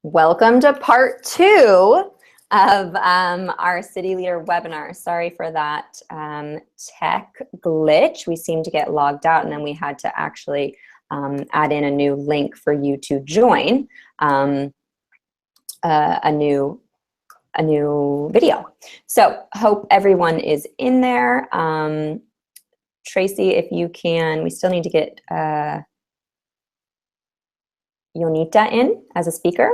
Welcome to part 2 of our City Leader webinar. Sorry for that tech glitch. We seemed to get logged out and then we had to actually add in a new link for you to join a new video. So hope everyone is in there. Tracy, if you can, we still need to get Yonita in as a speaker.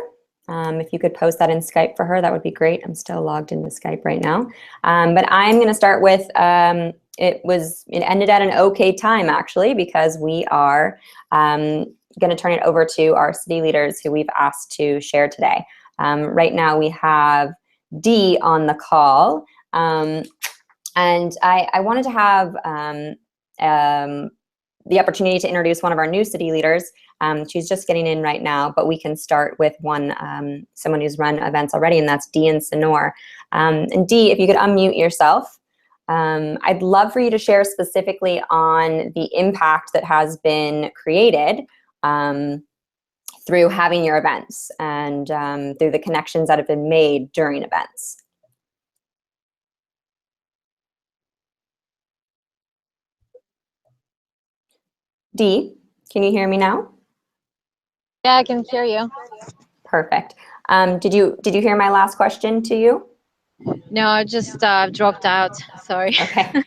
If you could post that in Skype for her, that would be great. I'm still logged into Skype right now. But I'm going to start with, it ended at an okay time actually, because we are going to turn it over to our city leaders who we've asked to share today. Right now we have Dee on the call. And I wanted to have the opportunity to introduce one of our new city leaders. She's just getting in right now, but we can start with someone who's run events already, and that's Dee and Sonor. And Dee, if you could unmute yourself, I'd love for you to share specifically on the impact that has been created through having your events and through the connections that have been made during events. Dee, can you hear me now? Yeah, I can hear you. Perfect. Did you hear my last question to you? No, I just dropped out. Sorry. Okay.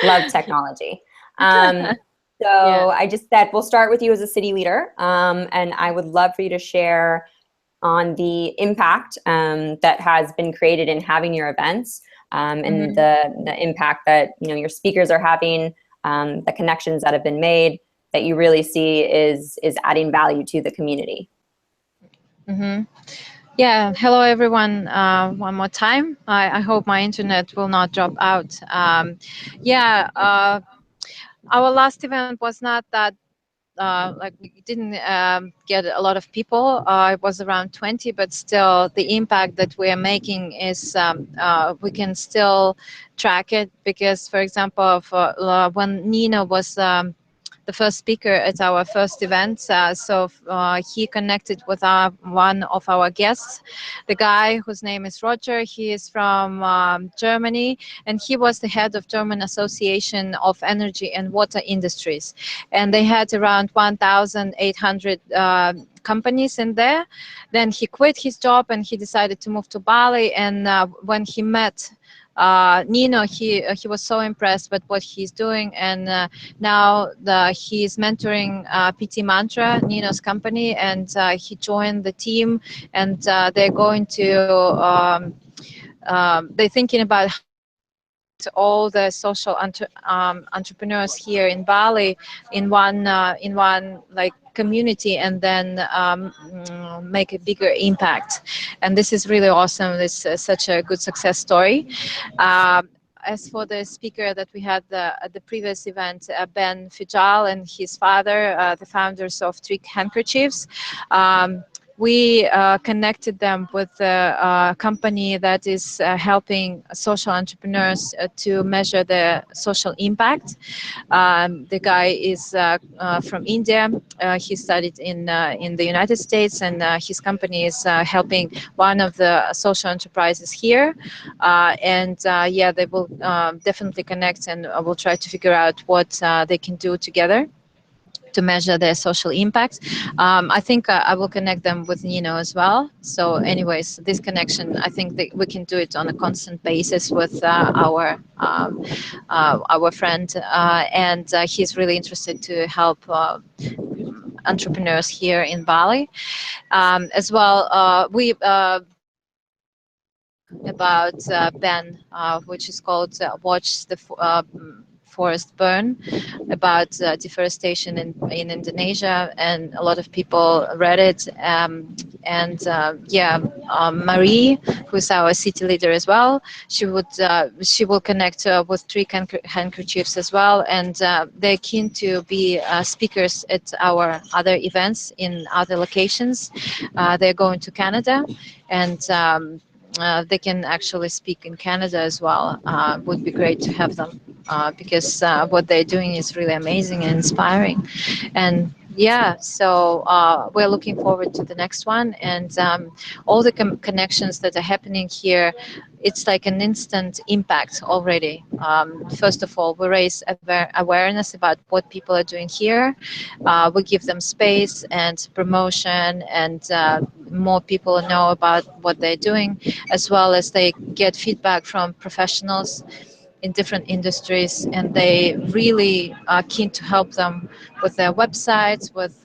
Love technology. So Yeah. I just said we'll start with you as a city leader, and I would love for you to share on the impact that has been created in having your events, and the impact that your speakers are having, the connections that have been made that you really see is adding value to the community. Yeah, hello everyone one more time. I hope my internet will not drop out. Our last event was not that like we didn't get a lot of people. It was around 20, but still the impact that we are making is we can still track it, because for example when Nino was the first speaker at our first event, he connected with one of our guests, the guy whose name is Roger. He is from Germany, and he was the head of German Association of Energy and Water Industries, and they had around 1,800 companies in there. Then he quit his job and he decided to move to Bali, and when he met Nino, he was so impressed with what he's doing, and now he's mentoring PT Mantra, Nino's company, and he joined the team, and they're going to they're thinking about all the social entrepreneurs here in Bali in one like community, and then make a bigger impact. And this is really awesome. This is such a good success story. As for the speaker that we had at the previous event, Ben Fijal and his father, the founders of Trick Handkerchiefs, we connected them with a company that is helping social entrepreneurs to measure their social impact. The guy is from India. He studied in the United States, and his company is helping one of the social enterprises here. Yeah, they will definitely connect, and we'll try to figure out what they can do together to measure their social impact. I think I will connect them with Nino as well. So anyways, this connection, I think that we can do it on a constant basis with our friend, and he's really interested to help entrepreneurs here in Bali. As well, we about Ben, which is called Watch the Forest Burn, about deforestation in Indonesia, and a lot of people read it. Marie, who's our city leader as well, she will connect with Trick Handkerchiefs as well, and they're keen to be speakers at our other events in other locations. They're going to Canada, and they can actually speak in Canada as well. Would be great to have them because what they're doing is really amazing and inspiring. And yeah, so we're looking forward to the next one, and all the connections that are happening here. It's like an instant impact already. First of all, we raise awareness about what people are doing here. We give them space and promotion, and more people know about what they're doing, as well as they get feedback from professionals in different industries, and they really are keen to help them with their websites, with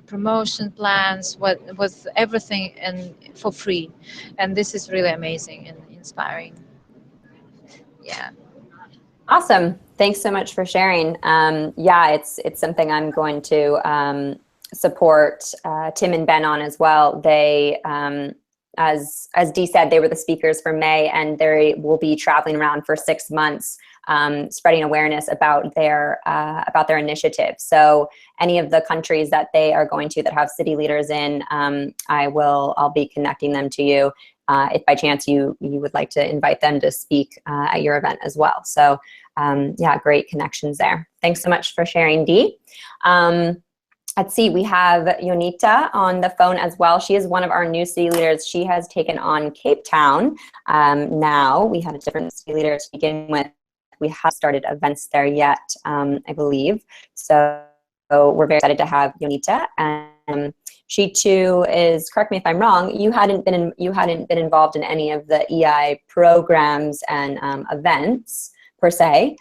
promotion plans, with everything, and for free. And this is really amazing and inspiring. Yeah. Awesome. Thanks so much for sharing. Yeah, it's something I'm going to support Tim and Ben on as well. They, as Dee said, they were the speakers for May, and they will be traveling around for 6 months, spreading awareness about their initiative. So any of the countries that they are going to that have city leaders in, I'll be connecting them to you. If by chance you would like to invite them to speak at your event as well. So yeah, great connections there. Thanks so much for sharing, Dee. Let's see, we have Jonita on the phone as well. She is one of our new city leaders. She has taken on Cape Town. Now we had a different city leader to begin with. We have started events there yet, I believe. So we're very excited to have Jonita. And she too is, correct me if I'm wrong, you hadn't been involved in any of the EI programs and events per se.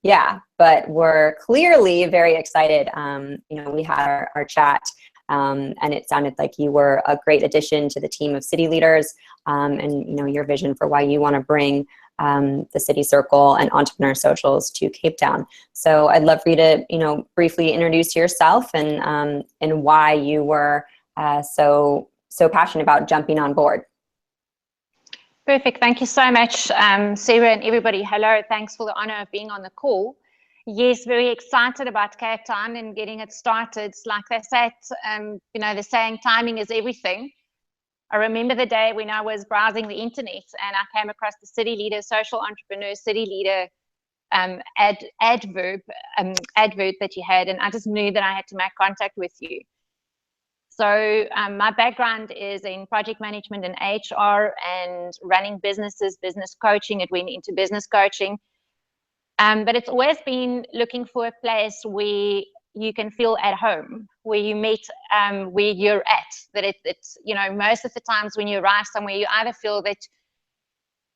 Yeah, but we're clearly very excited. You know, we had our chat, and it sounded like you were a great addition to the team of city leaders, and you know, your vision for why you want to bring the City Circle and Entrepreneur Socials to Cape Town. So I'd love for you to, you know, briefly introduce yourself and why you were so passionate about jumping on board. Perfect. Thank you so much, Sarah, and everybody. Hello. Thanks for the honor of being on the call. Yes, very excited about Cape Town and getting it started. Like they said, you know, the saying, timing is everything. I remember the day when I was browsing the internet and I came across the City Leader, Social Entrepreneur City Leader advert that you had, and I just knew that I had to make contact with you. So my background is in project management and HR and running businesses, business coaching. It went into business coaching. But it's always been looking for a place where you can feel at home, where you meet where you're at. That it's, you know, most of the times when you arrive somewhere, you either feel that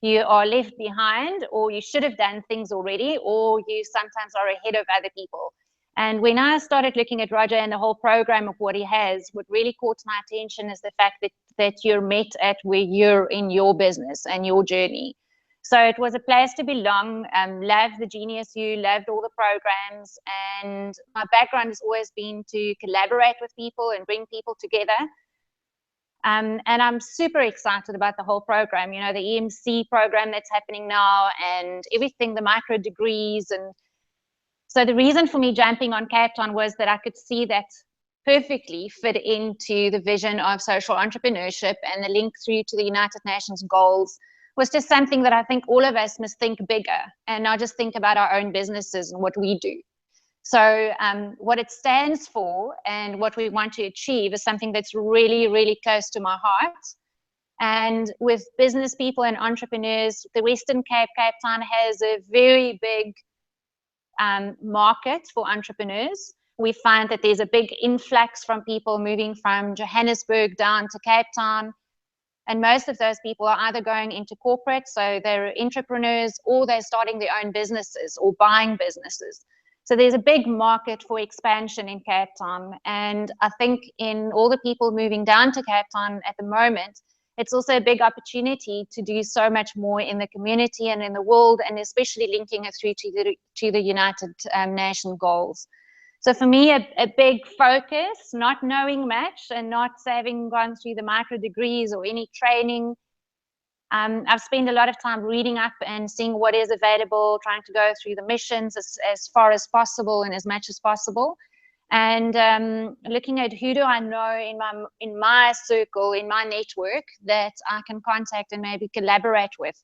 you are left behind, or you should have done things already, or you sometimes are ahead of other people. And when I started looking at Roger and the whole program of what he has, what really caught my attention is the fact that you're met at where you're in your business and your journey. So it was a place to belong. Loved the Genius U, loved all the programs, and my background has always been to collaborate with people and bring people together. And I'm super excited about the whole program, you know, the EMC program that's happening now and everything, the micro degrees. And so the reason for me jumping on Cape Town was that I could see that perfectly fit into the vision of social entrepreneurship, and the link through to the United Nations goals was just something that I think all of us must think bigger and not just think about our own businesses and what we do. So what it stands for and what we want to achieve is something that's really, really close to my heart. And with business people and entrepreneurs, the Western Cape, Cape Town has a very big market for entrepreneurs. We find that there's a big influx from people moving from Johannesburg down to Cape Town. And most of those people are either going into corporate, so they're entrepreneurs, or they're starting their own businesses or buying businesses. So there's a big market for expansion in Cape Town. And I think in all the people moving down to Cape Town at the moment, it's also a big opportunity to do so much more in the community and in the world, and especially linking it through to the United Nations goals. So for me, a big focus, not knowing much and not having gone through the micro degrees or any training. I've spent a lot of time reading up and seeing what is available, trying to go through the missions as far as possible and as much as possible. And looking at who do I know in my circle, in my network, that I can contact and maybe collaborate with.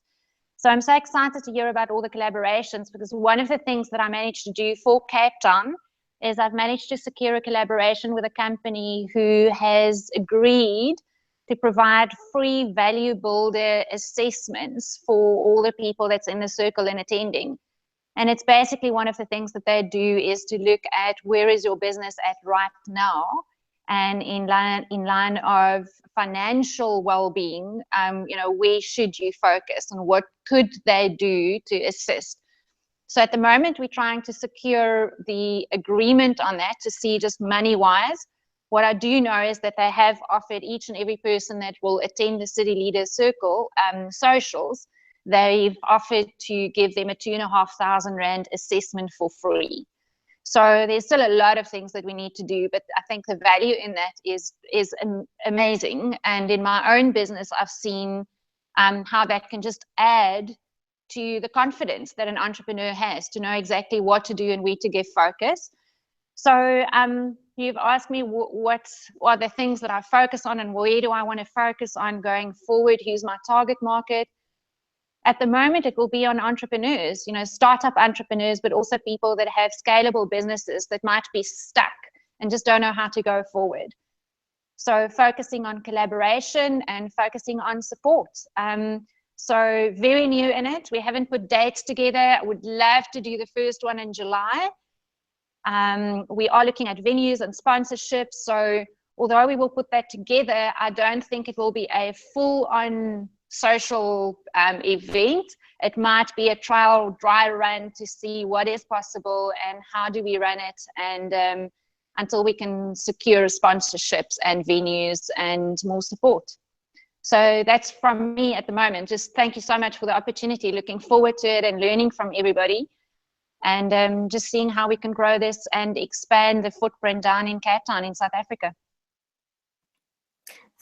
So I'm so excited to hear about all the collaborations, because one of the things that I managed to do for Cape Town is I've managed to secure a collaboration with a company who has agreed to provide free value builder assessments for all the people that's in the circle and attending. And it's basically one of the things that they do is to look at where is your business at right now, and in line of financial well-being, where should you focus and what could they do to assist. So at the moment, we're trying to secure the agreement on that to see just money-wise. What I do know is that they have offered each and every person that will attend the City Leaders Circle socials, they've offered to give them a 2,500 Rand assessment for free. So there's still a lot of things that we need to do, but I think the value in that is amazing. And in my own business, I've seen how that can just add to the confidence that an entrepreneur has to know exactly what to do and where to give focus. So you've asked me what are the things that I focus on and where do I want to focus on going forward? Who's my target market? At the moment, it will be on entrepreneurs, startup entrepreneurs, but also people that have scalable businesses that might be stuck and just don't know how to go forward. So focusing on collaboration and focusing on support. So very new in it. We haven't put dates together. I would love to do the first one in July. We are looking at venues and sponsorships. So although we will put that together, I don't think it will be a full-on social event. It might be a trial dry run to see what is possible and how do we run it, and until we can secure sponsorships and venues and more support. So that's from me at the moment. Just thank you so much for the opportunity. Looking forward to it and learning from everybody, and just seeing how we can grow this and expand the footprint down in Cape Town in South Africa.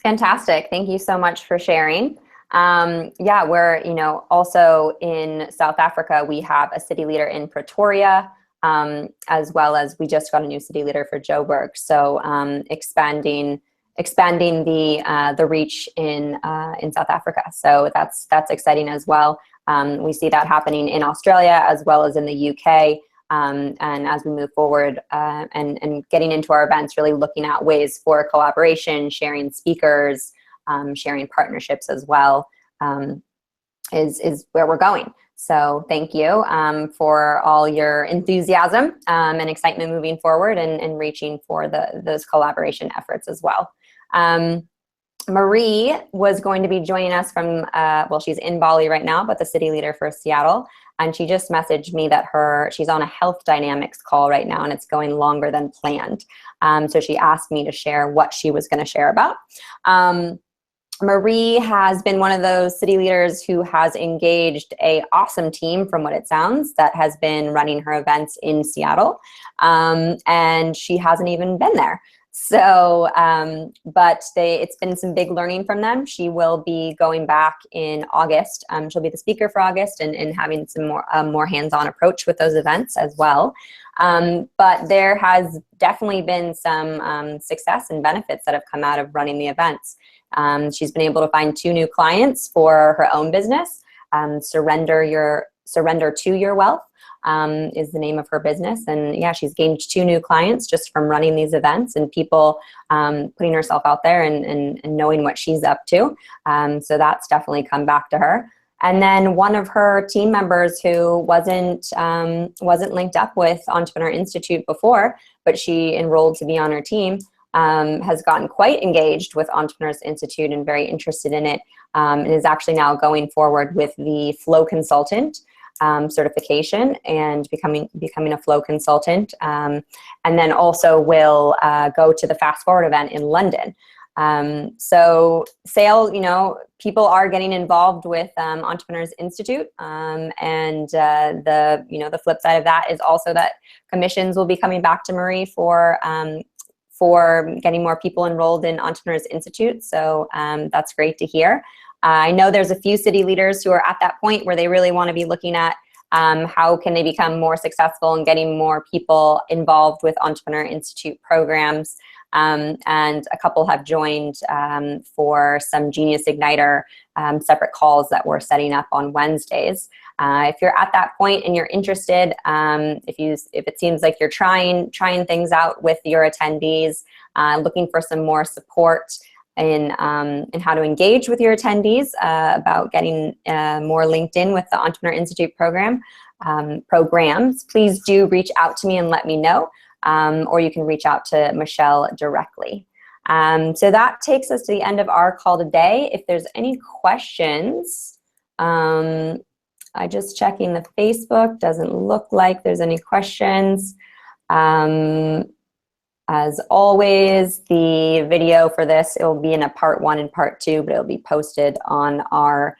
Fantastic. Thank you so much for sharing. Yeah, we're, also in South Africa, we have a city leader in Pretoria, as well as we just got a new city leader for Joburg. So expanding the reach in South Africa. So that's exciting as well. We see that happening in Australia as well as in the UK. And as we move forward and getting into our events, really looking at ways for collaboration, sharing speakers, sharing partnerships as well, is where we're going. So thank you for all your enthusiasm and excitement moving forward and reaching for those collaboration efforts as well. Marie was going to be joining us from, she's in Bali right now, but the city leader for Seattle. And she just messaged me that she's on a health dynamics call right now and it's going longer than planned. So she asked me to share what she was going to share about. Marie has been one of those city leaders who has engaged an awesome team, from what it sounds, that has been running her events in Seattle. And she hasn't even been there. So, but it's been some big learning from them. She will be going back in August. She'll be the speaker for August and having some more hands-on approach with those events as well. But there has definitely been some success and benefits that have come out of running the events. She's been able to find 2 new clients for her own business. Surrender to Your Wealth is the name of her business. And yeah, she's gained 2 new clients just from running these events and people putting herself out there and knowing what she's up to. So that's definitely come back to her. And then one of her team members who wasn't linked up with Entrepreneur Institute before, but she enrolled to be on her team, has gotten quite engaged with Entrepreneurs Institute and very interested in it, and is actually now going forward with the Flow Consultant certification and becoming a Flow Consultant, and then also will go to the Fast Forward event in London. So people are getting involved with Entrepreneurs Institute, and the flip side of that is also that commissions will be coming back to Marie for getting more people enrolled in Entrepreneurs Institute. So that's great to hear. I know there's a few city leaders who are at that point where they really want to be looking at how can they become more successful in getting more people involved with Entrepreneur Institute programs. and a couple have joined for some Genius Igniter separate calls that we're setting up on Wednesdays. If you're at that point and you're interested, if it seems like you're trying things out with your attendees, looking for some more support in how to engage with your attendees about getting more linked in with the Entrepreneur Institute programs, please do reach out to me and let me know, or you can reach out to Michelle directly. So that takes us to the end of our call today. If there's any questions, I just checking the Facebook, doesn't look like there's any questions. As always, the video for this, it will be in a part 1 and part 2, but it'll be posted on our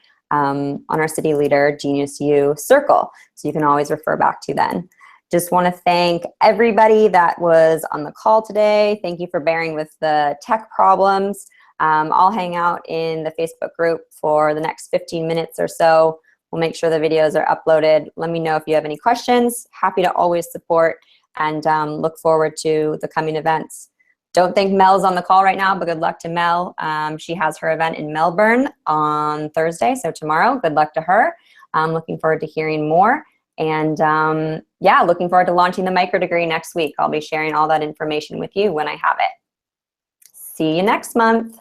City Leader Genius U circle, so you can always refer back to then. Just want to thank everybody that was on the call today. Thank you for bearing with the tech problems. I'll hang out in the Facebook group for the next 15 minutes or so. We'll make sure the videos are uploaded. Let me know if you have any questions. Happy to always support, and look forward to the coming events. Don't think Mel's on the call right now, but good luck to Mel. She has her event in Melbourne on Thursday, so tomorrow. Good luck to her. I'm looking forward to hearing more. And yeah, looking forward to launching the micro degree next week. I'll be sharing all that information with you when I have it. See you next month.